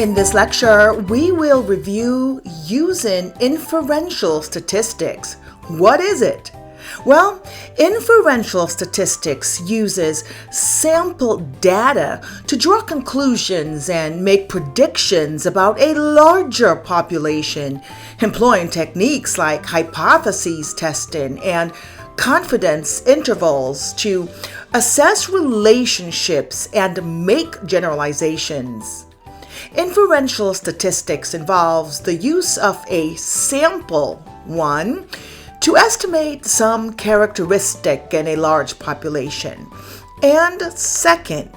In this lecture, we will review using inferential statistics. What is it? Well, inferential statistics uses sample data to draw conclusions and make predictions about a larger population, employing techniques like hypothesis testing and confidence intervals to assess relationships and make generalizations. Inferential statistics involves the use of a sample, one, to estimate some characteristic in a large population, and second,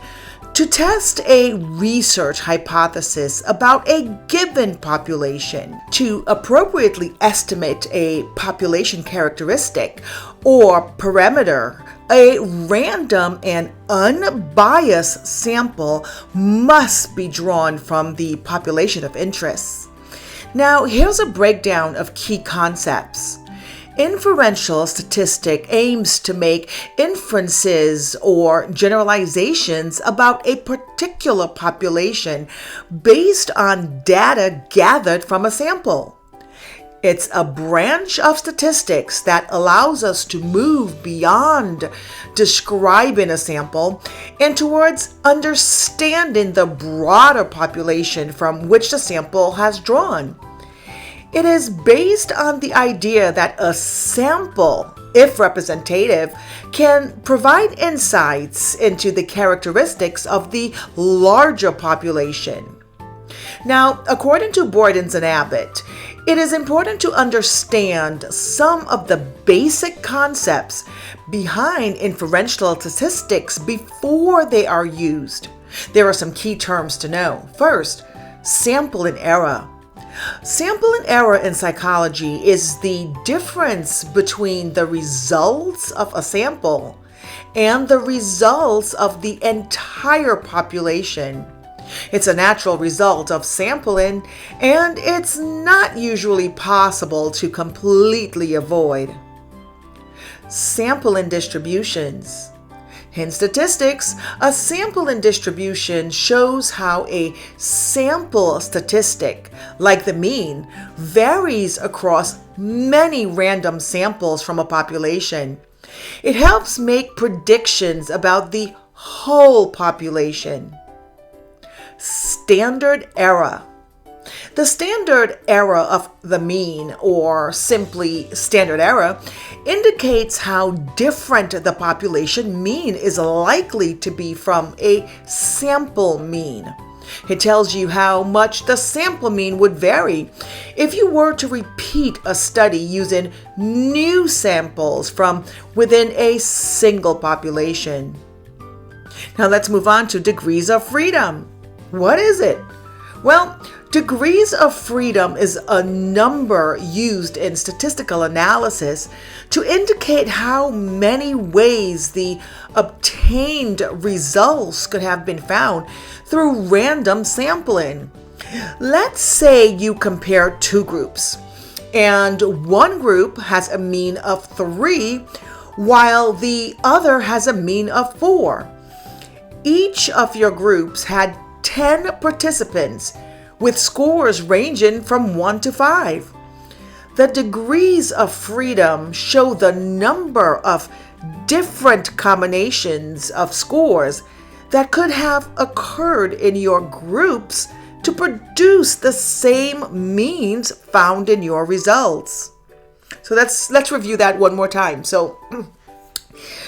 to test a research hypothesis about a given population, to appropriately estimate a population characteristic or parameter. A random and unbiased sample must be drawn from the population of interest. Now, here's a breakdown of key concepts. Inferential statistic aims to make inferences or generalizations about a particular population based on data gathered from a sample. It's a branch of statistics that allows us to move beyond describing a sample and towards understanding the broader population from which the sample has drawn. It is based on the idea that a sample, if representative, can provide insights into the characteristics of the larger population. Now, according to Bordens and Abbott, it is important to understand some of the basic concepts behind inferential statistics before they are used. There are some key terms to know. First, sample and error. Sample and error in psychology is the difference between the results of a sample and the results of the entire population. It's a natural result of sampling, and it's not usually possible to completely avoid. Sample and distributions. In statistics, a sample and distribution shows how a sample statistic, like the mean, varies across many random samples from a population. It helps make predictions about the whole population. Standard error. The standard error of the mean, or simply standard error, indicates how different the population mean is likely to be from a sample mean. It tells you how much the sample mean would vary if you were to repeat a study using new samples from within a single population. Now let's move on to degrees of freedom. What is it? Well, degrees of freedom is a number used in statistical analysis to indicate how many ways the obtained results could have been found through random sampling. Let's say you compare two groups, and one group has a mean of 3, while the other has a mean of 4. Each of your groups had 10 participants with scores ranging from 1 to 5. The degrees of freedom show the number of different combinations of scores that could have occurred in your groups to produce the same means found in your results. So let's review that one more time. So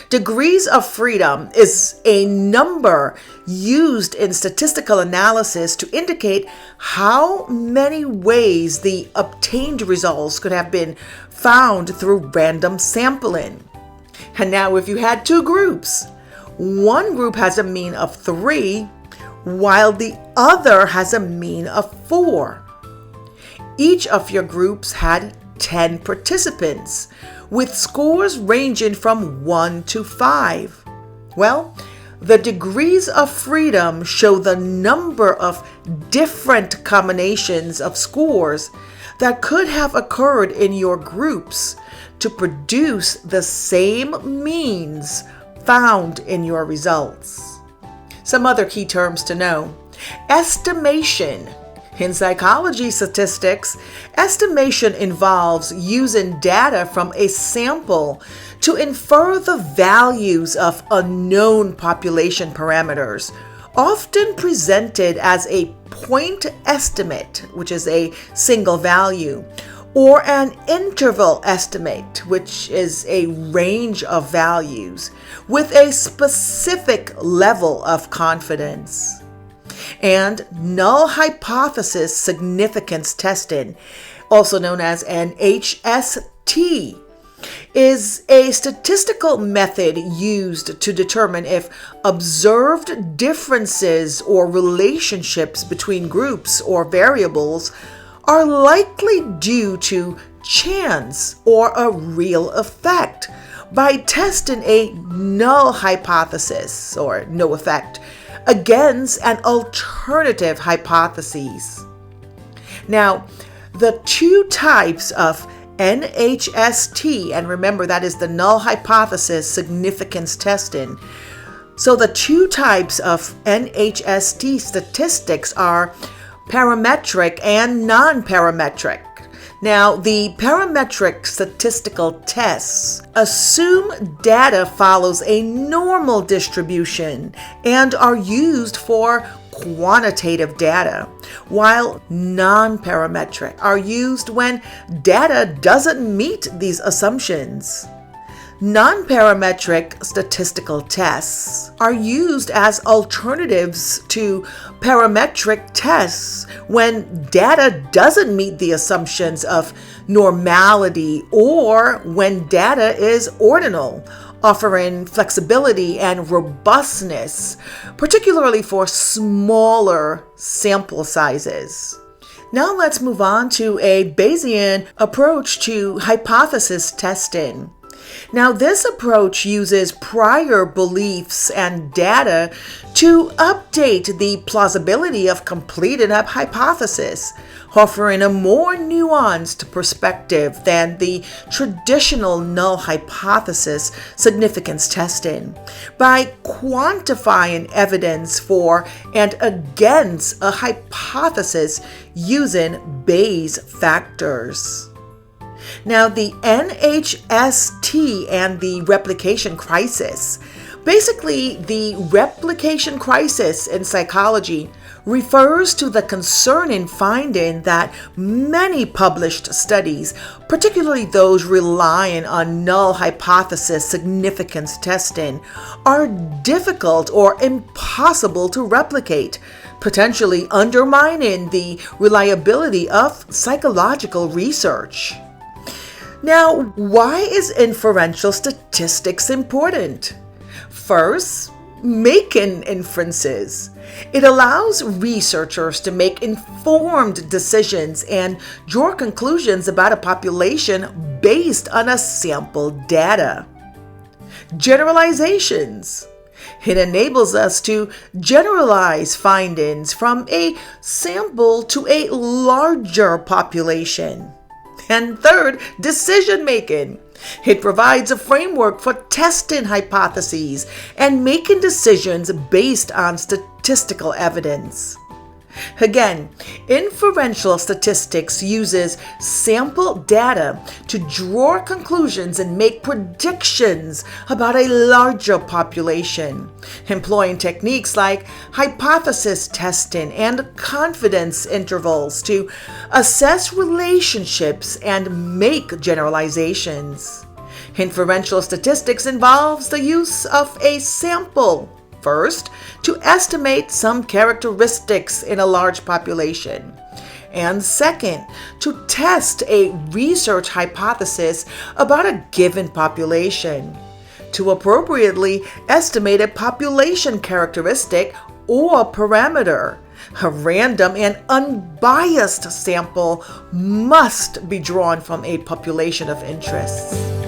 degrees of freedom is a number used in statistical analysis to indicate how many ways the obtained results could have been found through random sampling. And now if you had two groups, one group has a mean of 3, while the other has a mean of 4. Each of your groups had 10 participants, with scores ranging from 1 to 5. Well, the degrees of freedom show the number of different combinations of scores that could have occurred in your groups to produce the same means found in your results. Some other key terms to know. Estimation In psychology statistics, estimation involves using data from a sample to infer the values of unknown population parameters, often presented as a point estimate, which is a single value, or an interval estimate, which is a range of values with a specific level of confidence. And null hypothesis significance testing, also known as NHST, is a statistical method used to determine if observed differences or relationships between groups or variables are likely due to chance or a real effect by testing a null hypothesis or no effect against an alternative hypothesis. Now, the two types of NHST, and remember that is the null hypothesis significance testing. So the two types of NHST statistics are parametric and non-parametric. Now, the parametric statistical tests assume data follows a normal distribution and are used for quantitative data, while non-parametric are used when data doesn't meet these assumptions. Non-parametric statistical tests are used as alternatives to parametric tests when data doesn't meet the assumptions of normality or when data is ordinal, offering flexibility and robustness, particularly for smaller sample sizes. Now let's move on to a Bayesian approach to hypothesis testing. Now, this approach uses prior beliefs and data to update the plausibility of completing a hypothesis, offering a more nuanced perspective than the traditional null hypothesis significance testing by quantifying evidence for and against a hypothesis using Bayes factors. Now, the NHST and the replication crisis. Basically, the replication crisis in psychology refers to the concerning finding that many published studies, particularly those relying on null hypothesis significance testing, are difficult or impossible to replicate, potentially undermining the reliability of psychological research. Now, why is inferential statistics important? First, making inferences. It allows researchers to make informed decisions and draw conclusions about a population based on a sample data. Generalizations. It enables us to generalize findings from a sample to a larger population. And third, decision making. It provides a framework for testing hypotheses and making decisions based on statistical evidence. Again, inferential statistics uses sample data to draw conclusions and make predictions about a larger population, employing techniques like hypothesis testing and confidence intervals to assess relationships and make generalizations. Inferential statistics involves the use of a sample. First, to estimate some characteristics in a large population. And second, to test a research hypothesis about a given population. To appropriately estimate a population characteristic or parameter, a random and unbiased sample must be drawn from a population of interest.